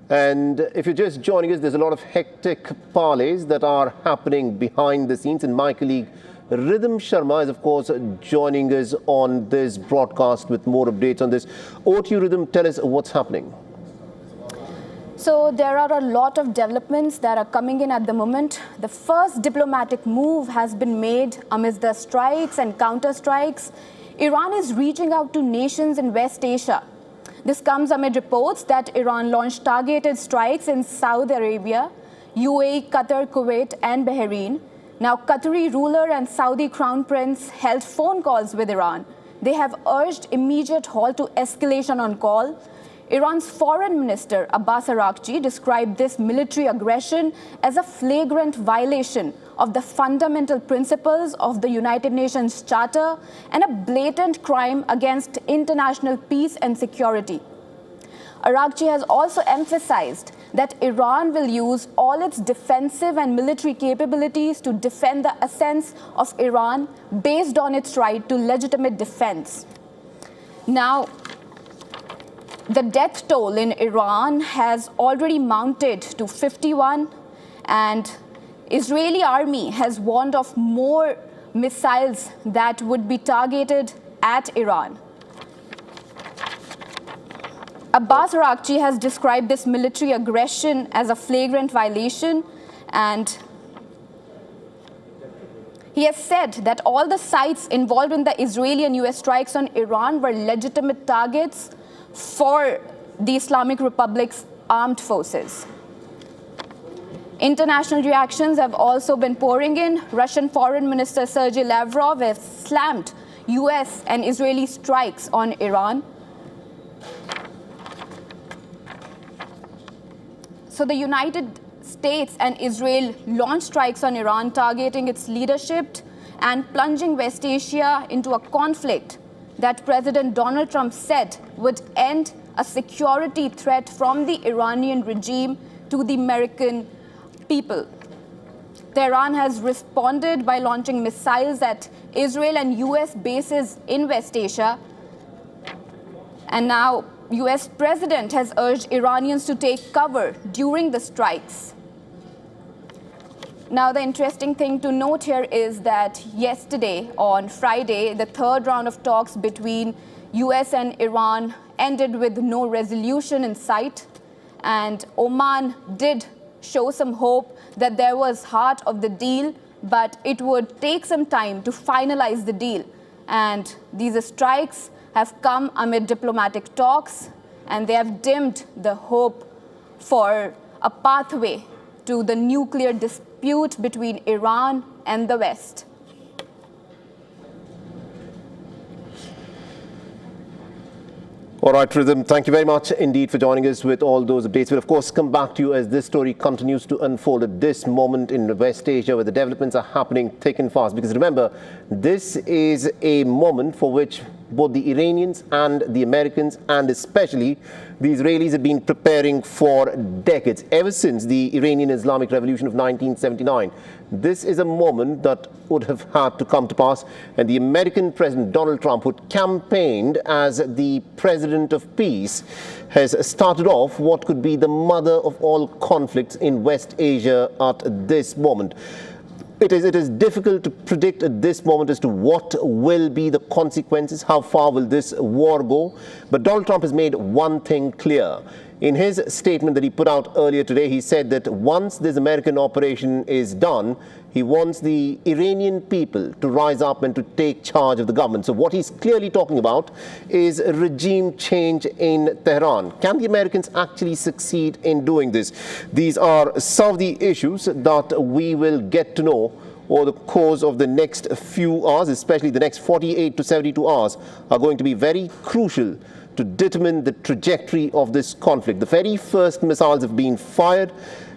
And if you're just joining us, there's a lot of hectic parleys that are happening behind the scenes. And my colleague Rhythm Sharma is, of course, joining us on this broadcast with more updates on this. Over to you, Rhythm. Tell us what's happening. So there are a lot of developments that are coming in at the moment. The first diplomatic move has been made amidst the strikes and counter-strikes. Iran is reaching out to nations in West Asia. This comes amid reports that Iran launched targeted strikes in Saudi Arabia, UAE, Qatar, Kuwait, and Bahrain. Now, Qatari ruler and Saudi crown prince held phone calls with Iran. They have urged immediate halt to escalation on call. Iran's foreign minister, Abbas Araghchi, described this military aggression as a flagrant violation of the fundamental principles of the United Nations Charter and a blatant crime against international peace and security. Araghchi has also emphasized that Iran will use all its defensive and military capabilities to defend the assets of Iran based on its right to legitimate defense. Now, the death toll in Iran has already mounted to 51, and Israeli army has warned of more missiles that would be targeted at Iran. Abbas Araghchi has described this military aggression as a flagrant violation, and he has said that all the sites involved in the Israeli and US strikes on Iran were legitimate targets for the Islamic Republic's armed forces. International reactions have also been pouring in. Russian Foreign Minister Sergei Lavrov has slammed US and Israeli strikes on Iran. So the United States and Israel launched strikes on Iran, targeting its leadership and plunging West Asia into a conflict that President Donald Trump said would end a security threat from the Iranian regime to the American people. Tehran has responded by launching missiles at Israel and US bases in West Asia. And now, US President has urged Iranians to take cover during the strikes. Now, the interesting thing to note here is that yesterday, on Friday, the third round of talks between US and Iran ended with no resolution in sight. And Oman did show some hope that there was heart of the deal, but it would take some time to finalize the deal. And these strikes have come amid diplomatic talks, and they have dimmed the hope for a pathway to the nuclear dispute between Iran and the West. All right, Rhythm, thank you very much indeed for joining us with all those updates. We'll, of course, come back to you as this story continues to unfold at this moment in West Asia, where the developments are happening thick and fast. Because remember, this is a moment for which both the Iranians and the Americans, and especially the Israelis, have been preparing for decades, ever since the Iranian Islamic Revolution of 1979. This is a moment that would have had to come to pass, and the American President Donald Trump, who campaigned as the President of Peace, has started off what could be the mother of all conflicts in West Asia at this moment. It is difficult to predict at this moment as to what will be the consequences, how far will this war go. But Donald Trump has made one thing clear. In his statement that he put out earlier today, he said that once this American operation is done, he wants the Iranian people to rise up and to take charge of the government. So what he's clearly talking about is a regime change in Tehran. Can the Americans actually succeed in doing this? These are some of the issues that we will get to know over the course of the next few hours, especially the next 48 to 72 hours, are going to be very crucial to determine the trajectory of this conflict. The very first missiles have been fired,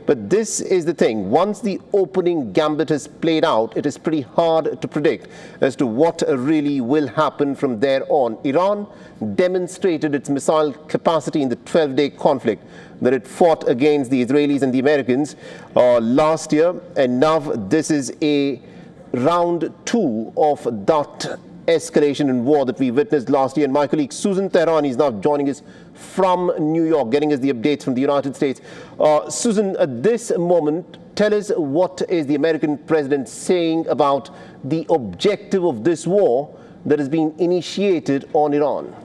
but this is the thing. Once the opening gambit has played out, it is pretty hard to predict as to what really will happen from there on. Iran demonstrated its missile capacity in the 12-day conflict that it fought against the Israelis and the Americans last year, and now this is a round two of that escalation in war that we witnessed last year. And my colleague Susan Tehrani is now joining us from New York, getting us the updates from the United States. Susan, at this moment, tell us, what is the American president saying about the objective of this war that has been initiated on Iran?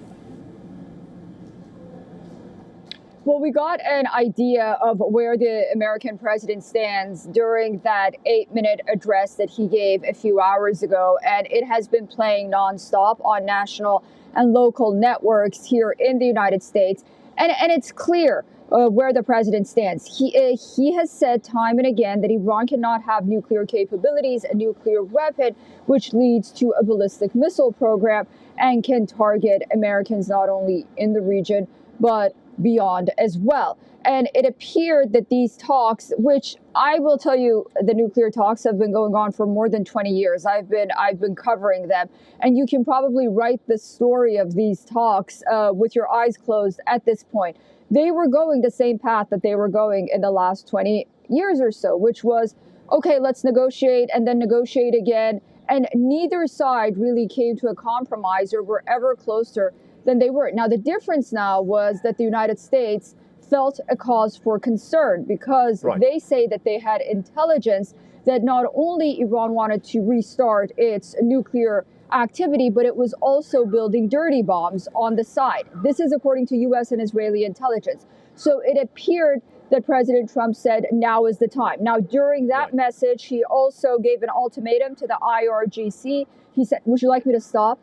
Well, we got an idea of where the American president stands during that 8-minute address that he gave a few hours ago, and it has been playing nonstop on national and local networks here in the United States. And it's clear where the president stands. He has said time and again that Iran cannot have nuclear capabilities, a nuclear weapon, which leads to a ballistic missile program and can target Americans not only in the region, but beyond as well. And it appeared that these talks, which I will tell you, the nuclear talks have been going on for more than 20 years. I've been covering them, and you can probably write the story of these talks with your eyes closed at this point. They were going the same path that they were going in the last 20 years or so, which was, okay, let's negotiate and then negotiate again. And neither side really came to a compromise or were ever closer than they were. Now, the difference now was that the United States felt a cause for concern because they say that they had intelligence that not only Iran wanted to restart its nuclear activity, but it was also building dirty bombs on the side. This is according to U.S. and Israeli intelligence. So it appeared that President Trump said, now is the time. Now, during that message, he also gave an ultimatum to the IRGC. He said, would you like me to stop?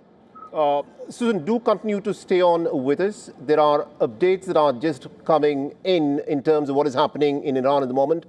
Susan, do continue to stay on with us. There are updates that are just coming in terms of what is happening in Iran at the moment.